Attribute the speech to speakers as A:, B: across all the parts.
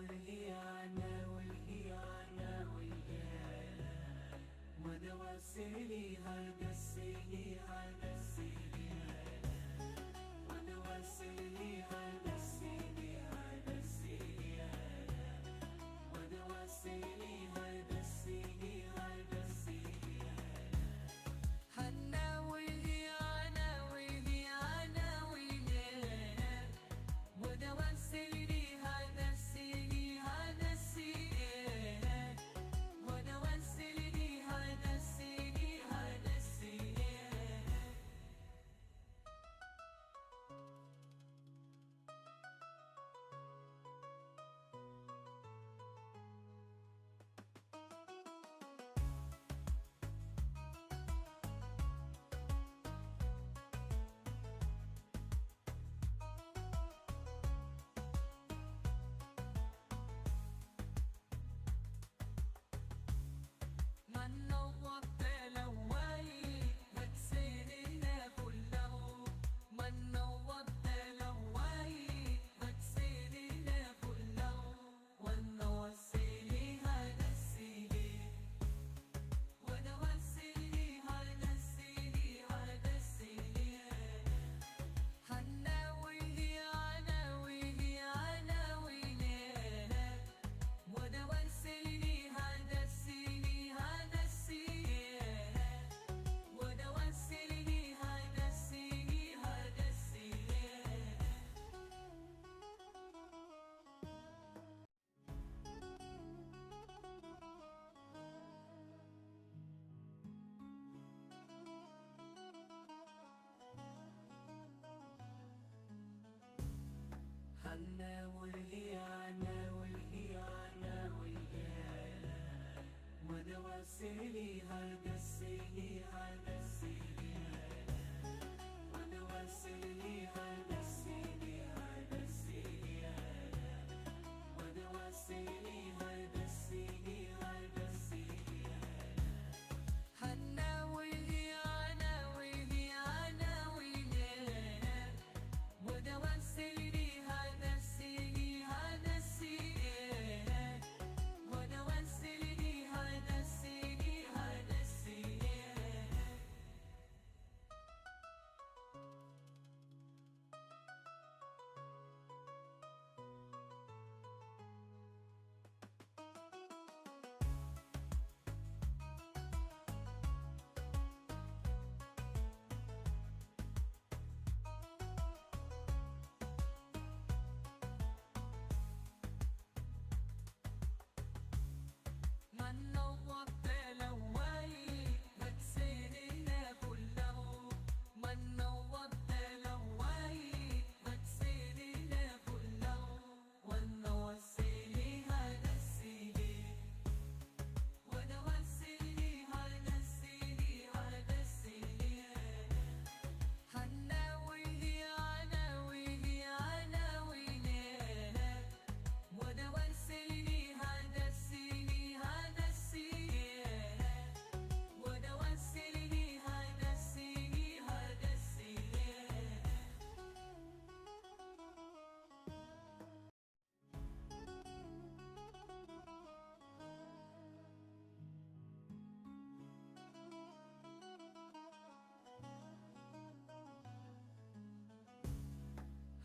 A: والهيانة والهيانة والهيانة ودوسيلي هدسيلي هدسيلي ودوسيلي هدسيلي هدسيلي ودوسيلي هدسيلي هدسيلي هنا والهيانة والهيانة والهيانة ودوسيلي هدسيلي هدسيلي ودوسيلي هدسيلي هدسيلي من نوّرت لواي هتسيرنا كله من نوّرت لواي هتسيرنا كله ونوسيلي هدسيلي ونوسيلي هدسيلي هدسيلي هنا وهيانا وهيانا وهيانا ودوسيلي هدسيلي هدسيلي ودوسيلي هدسيلي هدسيلي هنا والهيانة والهيانة والهيانة ودوسيلي هدسيلي هدسيلي ودوسيلي هدسيلي هدسيلي ودوسيلي هدسيلي هدسيلي هنا والهيانة والهيانة والهيانة ودوسيلي هدسيلي هدسيلي ودوسيلي هدسيلي هدسيلي من نوّرت لواي هتسيرنا كله من نوّرت لواي هتسيرنا كله ونوسيلي هدسيلي ودوسيلي هدسيلي هدسيلي هنا والهيانة والهيانة والهيانة ودوسيلي هدسيلي هدسيلي ودوسيلي هدسيلي هدسيلي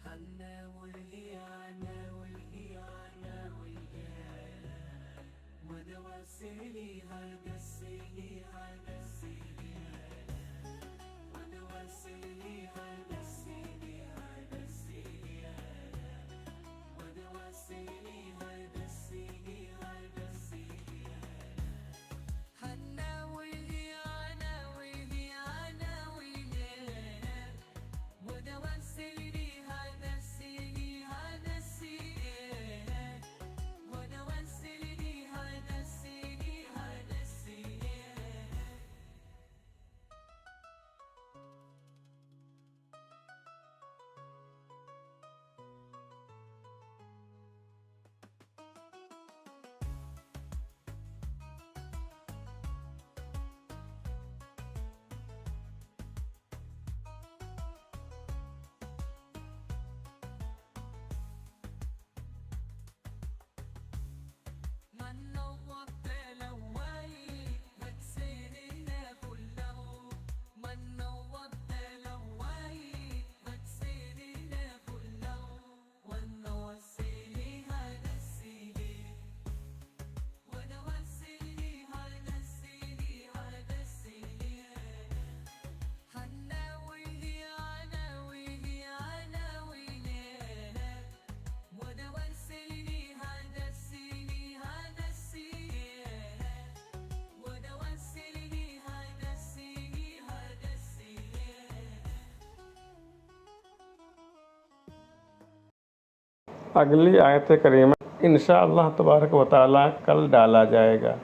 A: هنا والهيانة والهيانة والهيانة ودوسيلي هدسيلي هدسيلي ودوسيلي هدسيلي هدسيلي ودوسيلي هدسيلي هدسيلي هنا والهيانة والهيانة والهيانة ودوسيلي هدسيلي هدسيلي ودوسيلي هدسيلي هدسيلي
B: अगली आयत करीमा इंशाअल्लाह तबारक व तआला कल डाला जाएगा।